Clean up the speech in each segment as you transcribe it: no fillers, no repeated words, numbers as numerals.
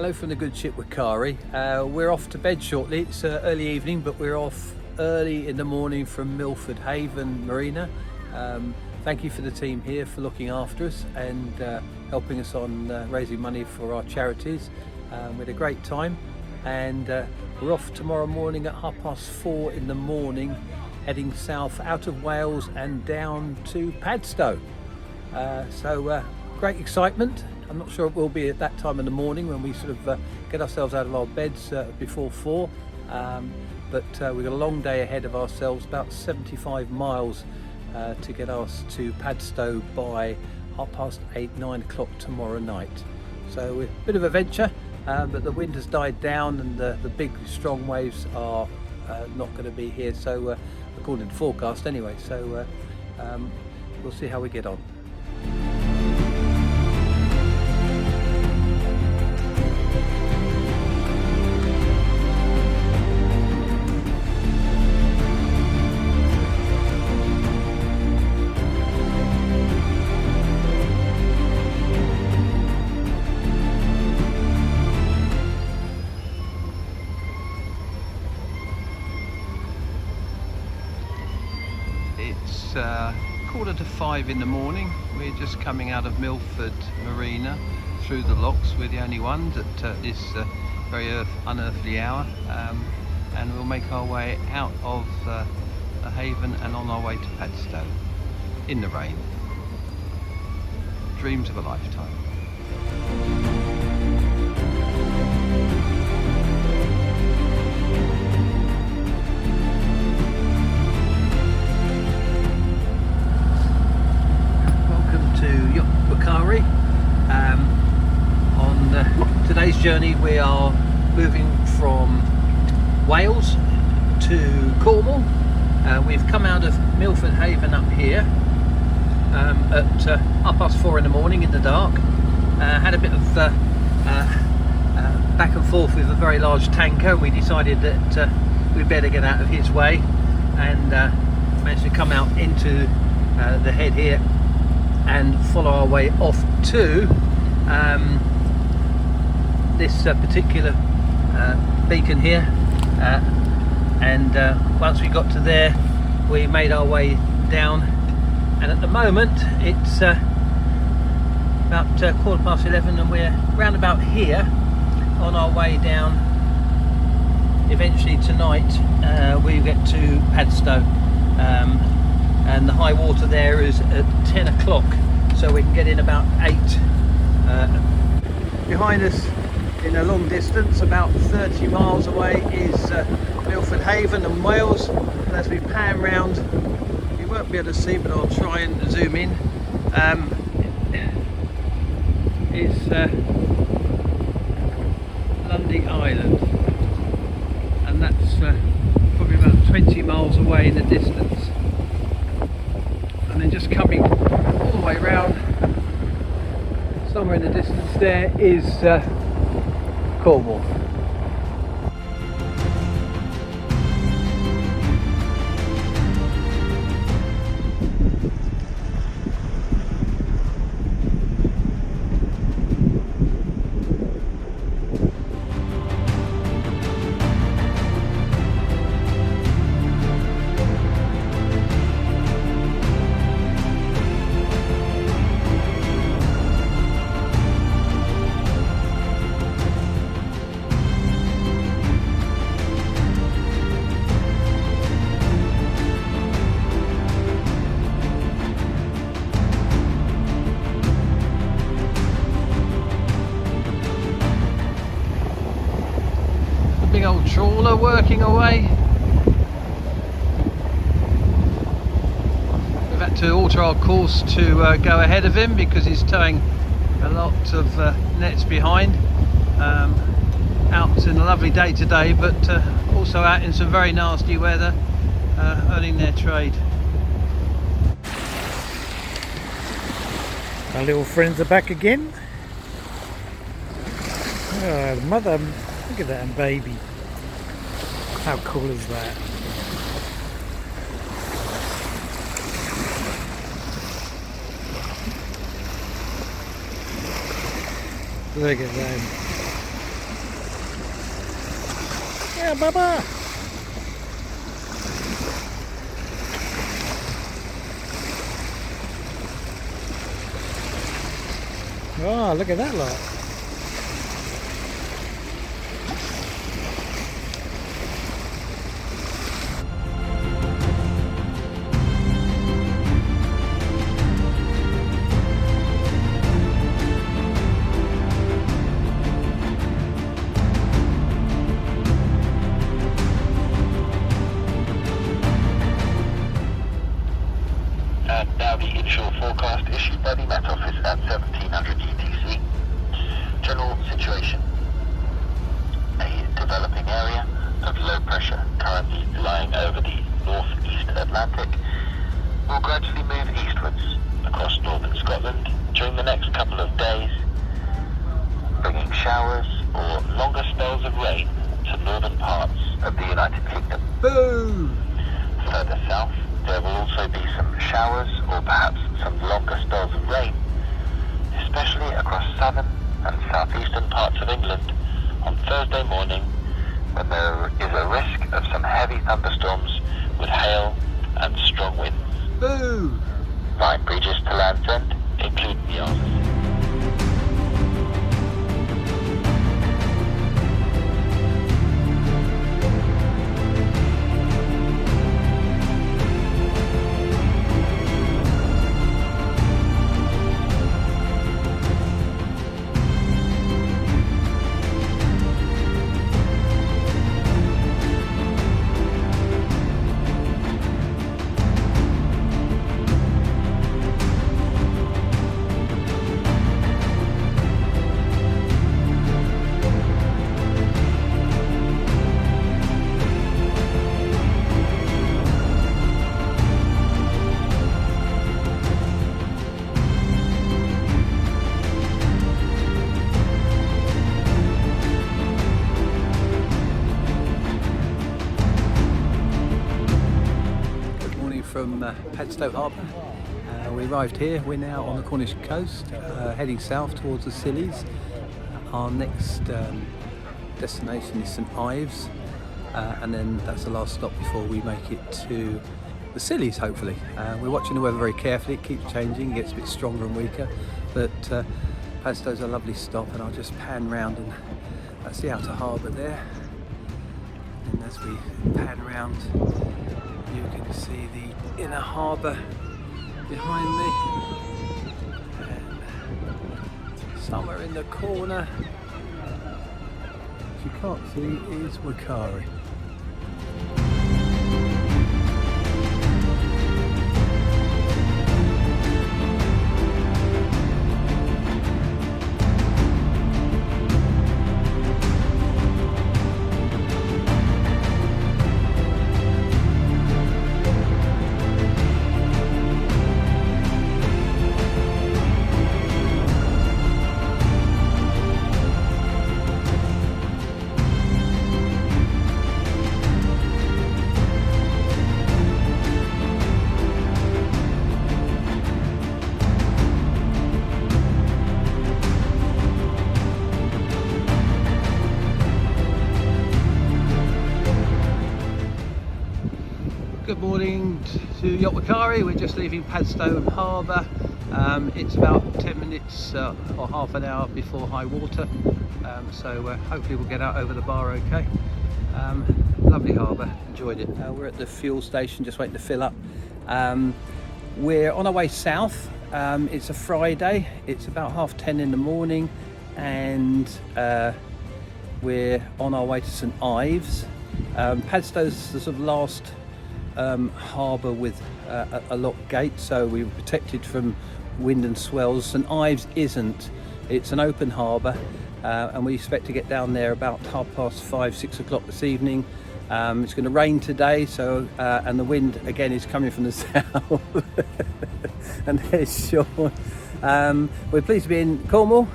Hello from the good ship Waikare. We're off to bed shortly. It's early evening, but we're off early in the morning from Milford Haven Marina. Thank you for the team here for looking after us and helping us on raising money for our charities. We had a great time, and we're off tomorrow morning at 4:30 in the morning, heading south out of Wales and down to Padstow. So great excitement. I'm not sure it will be at that time in the morning when we sort of get ourselves out of our beds before 4, but we've got a long day ahead of ourselves, about 75 miles to get us to Padstow by 8:30, 9 o'clock tomorrow night. So a bit of a venture, but the wind has died down and the big strong waves are not going to be here, so according to forecast anyway, so we'll see how we get on. It's 4:45 in the morning. We're just coming out of Milford Marina through the locks. We're the only ones at this very unearthly hour, and we'll make our way out of the haven and on our way to Padstow in the rain. Dreams of a lifetime. Yacht Waikare. On today's journey we are moving from Wales to Cornwall. We've come out of Milford Haven up here at 4:30 in the morning in the dark. Had a bit of back and forth with a very large tanker. We decided that we'd better get out of his way, and managed to come out into the head here and follow our way off to this particular beacon here, and once we got to there we made our way down, and at the moment it's about 11:15 and we're round about here on our way down. Eventually tonight we get to Padstow, and the high water there is at 10 o'clock, so we can get in about 8. Behind us in a long distance, about 30 miles away, is Milford Haven and Wales. And as we pan round, you won't be able to see, but I'll try and zoom in. It's Lundy Island, and that's probably about 20 miles away in the distance. And then just coming all the way round, somewhere in the distance there is Cornwall. Big old trawler working away. We've had to alter our course to go ahead of him because he's towing a lot of nets behind. Out in a lovely day today, but also out in some very nasty weather, earning their trade. Our little friends are back again. Oh, mother, look at that baby. How cool is that? Look at them. Yeah, Baba. Oh, look at that lot. And now the inshore forecast issued by the Met Office at 1700 UTC. General situation. A developing area of low pressure currently lying over the northeast Atlantic will gradually move eastwards across northern Scotland during the next couple of days, bringing showers or longer spells of rain to northern parts of the United Kingdom. Boom! Further south, there will also be some showers or perhaps some longer spells of rain, especially across southern and southeastern parts of England on Thursday morning, when there is a risk of some heavy thunderstorms with hail and strong winds. Boom! Line bridges to Land's End include the Ives. From Padstow Harbour. We arrived here, we're now on the Cornish coast, heading south towards the Scillies. Our next destination is St Ives, and then that's the last stop before we make it to the Scillies, hopefully. We're watching the weather very carefully, it keeps changing, it gets a bit stronger and weaker, but Padstow's a lovely stop, and I'll just pan round, and that's the outer harbour there. And as we pan round, you can see the inner harbour behind me, and somewhere in the corner, which you can't see, is Waikare. Good morning to Yacht Waikare. We're just leaving Padstow Harbour. It's about 10 minutes or half an hour before high water, so hopefully we'll get out over the bar okay. Lovely harbour, enjoyed it. We're at the fuel station just waiting to fill up. We're on our way south. It's a Friday, it's about 10:30 in the morning, and we're on our way to St Ives. Padstow's the sort of last harbour with a locked gate, so we were protected from wind and swells. St Ives isn't, it's an open harbour, and we expect to get down there about 5:30, 6 o'clock this evening. It's going to rain today, so and the wind again is coming from the south. And there's Sean. We're pleased to be in Cornwall.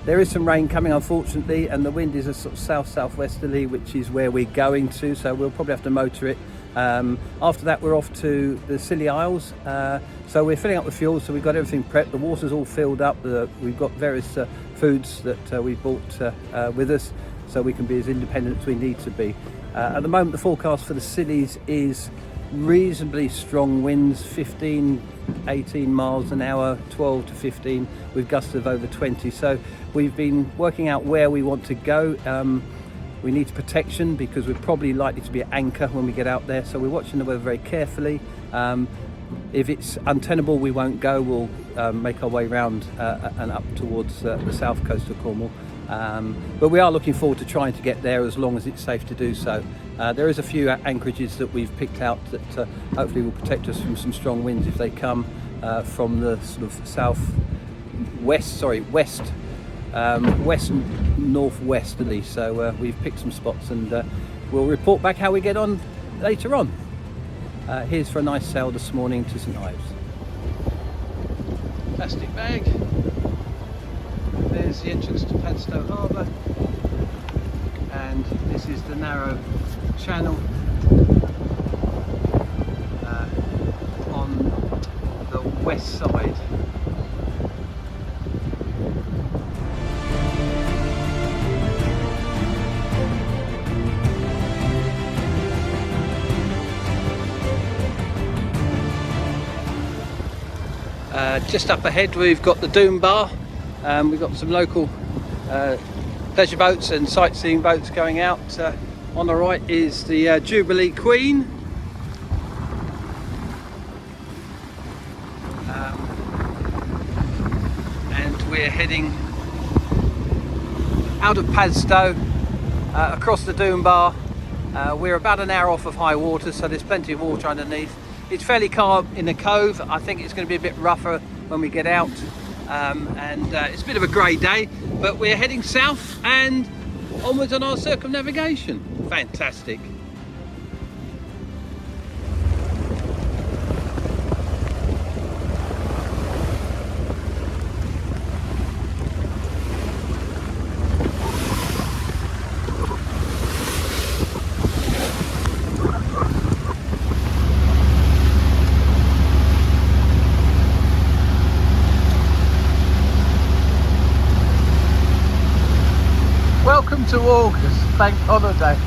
There is some rain coming, unfortunately, and the wind is a sort of south-southwesterly, which is where we're going to, so we'll probably have to motor it. After that, we're off to the Scilly Isles, so we're filling up with fuel, so we've got everything prepped. The water's all filled up, we've got various foods that we bought with us, so we can be as independent as we need to be. At the moment, the forecast for the Scillies is reasonably strong winds, 15, 18 miles an hour, 12 to 15, with gusts of over 20. So we've been working out where we want to go. We need protection because we're probably likely to be at anchor when we get out there. So we're watching the weather very carefully. If it's untenable, we won't go. We'll make our way round and up towards the south coast of Cornwall. But we are looking forward to trying to get there as long as it's safe to do so. There is a few anchorages that we've picked out that hopefully will protect us from some strong winds if they come from the sort of west northwesterly. So we've picked some spots, and we'll report back how we get on later on. Here's for a nice sail this morning to St Ives. Plastic bag. There's the entrance to Padstow Harbour, and this is the narrow channel on the west side. Just up ahead we've got the Doom Bar. We've got some local pleasure boats and sightseeing boats going out. On the right is the Jubilee Queen. And we're heading out of Padstow, across the Doom Bar. We're about an hour off of high water, so there's plenty of water underneath. It's fairly calm in the cove. I think it's going to be a bit rougher when we get out. It's a bit of a grey day, but we're heading south and onwards on our circumnavigation. Fantastic. Welcome to August, bank holiday.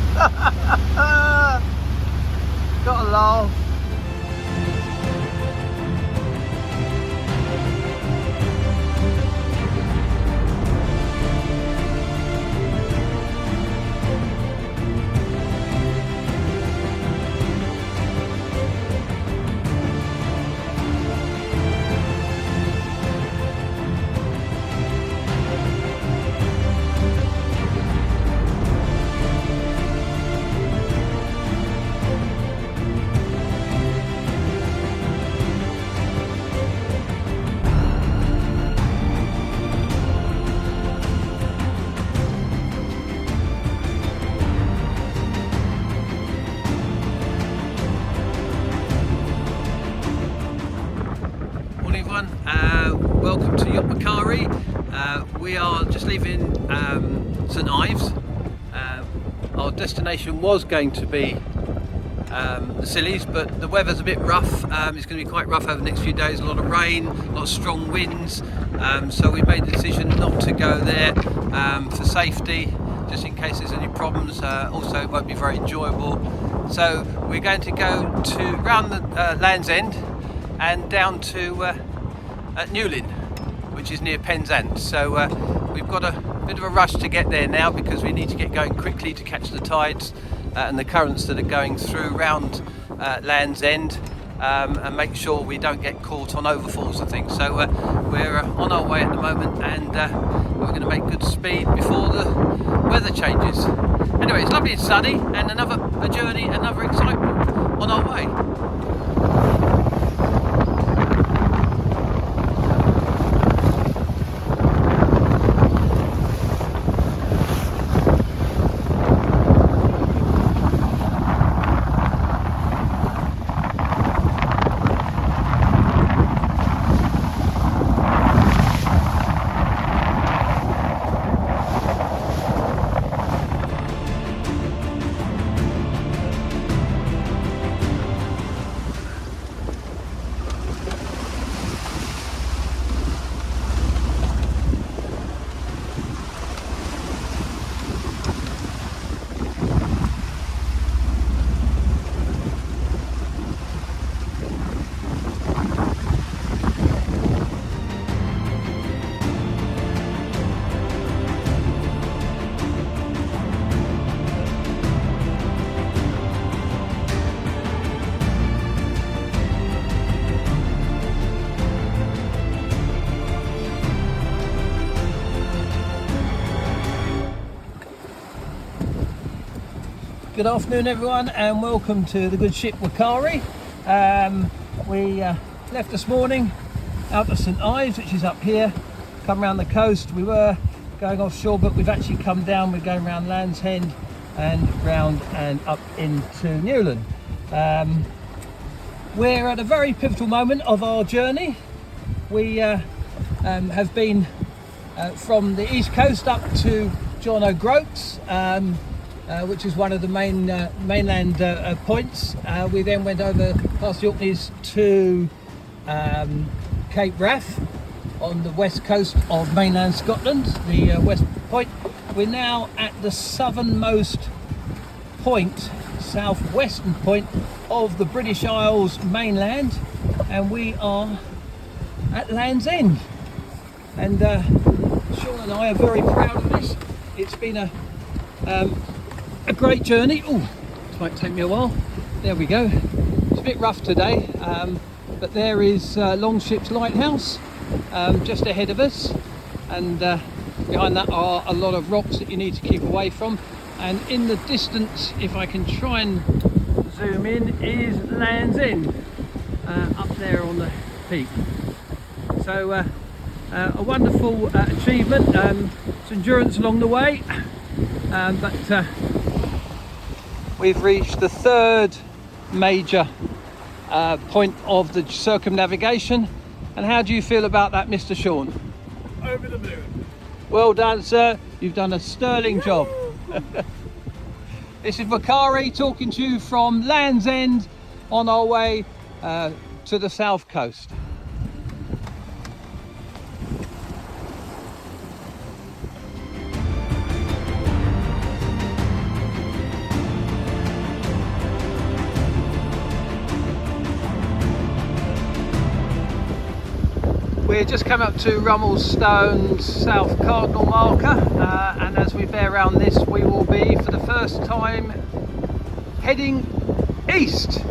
Got a laugh. Welcome to Yacht Waikare. We are just leaving St Ives. Our destination was going to be the Scillies, but the weather's a bit rough. It's going to be quite rough over the next few days. A lot of rain, a lot of strong winds. So we made the decision not to go there for safety, just in case there's any problems. Also, it won't be very enjoyable. So we're going to go to round the Land's End and down to Newlyn, which is near Penzance. So we've got a bit of a rush to get there now because we need to get going quickly to catch the tides and the currents that are going through round Land's End, and make sure we don't get caught on overfalls and things. So we're on our way at the moment, and we're going to make good speed before the weather changes. Anyway, it's lovely and sunny, and another journey, another excitement on our way. good afternoon everyone, and welcome to the good ship Waikare. We left this morning out of St Ives, which is up here, come around the coast. We were going offshore, but we've actually come down. We're going around Land's End and round and up into Newlyn. We're at a very pivotal moment of our journey. We have been from the east coast up to John O'Groats, which is one of the mainland points. We then went over past the Orkneys to Cape Wrath on the west coast of mainland Scotland, the west point. We're now at the southernmost point, southwestern point of the British Isles mainland, and we are at Land's End. And Sean and I are very proud of this. It's been a great journey. Oh, this might take me a while. There we go. It's a bit rough today, but there is Longship's Lighthouse just ahead of us, and behind that are a lot of rocks that you need to keep away from. And in the distance, if I can try and zoom in, is Land's End up there on the peak. So a wonderful achievement. It's endurance along the way, but we've reached the third major point of the circumnavigation. And how do you feel about that, Mr. Sean? Over the moon. Well done, sir. You've done a sterling job. This is Waikare talking to you from Land's End on our way to the south coast. We're just come up to Rummelstone's south cardinal marker, and as we bear around this, we will be for the first time heading east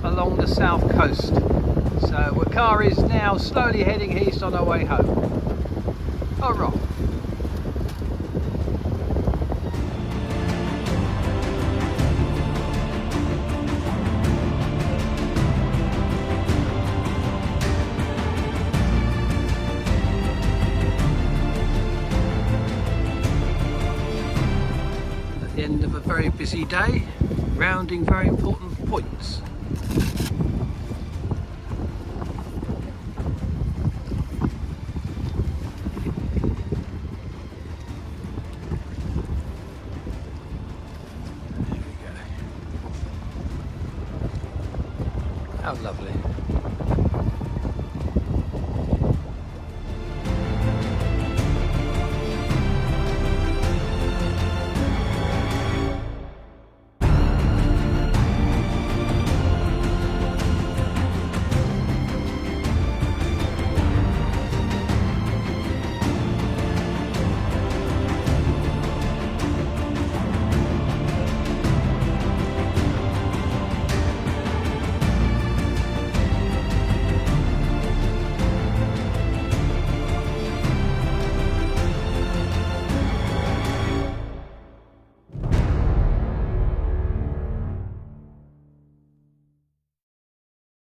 along the south coast. So Waikare is now slowly heading east on our way home. All right. End of a very busy day, rounding very important points. There we go. How lovely.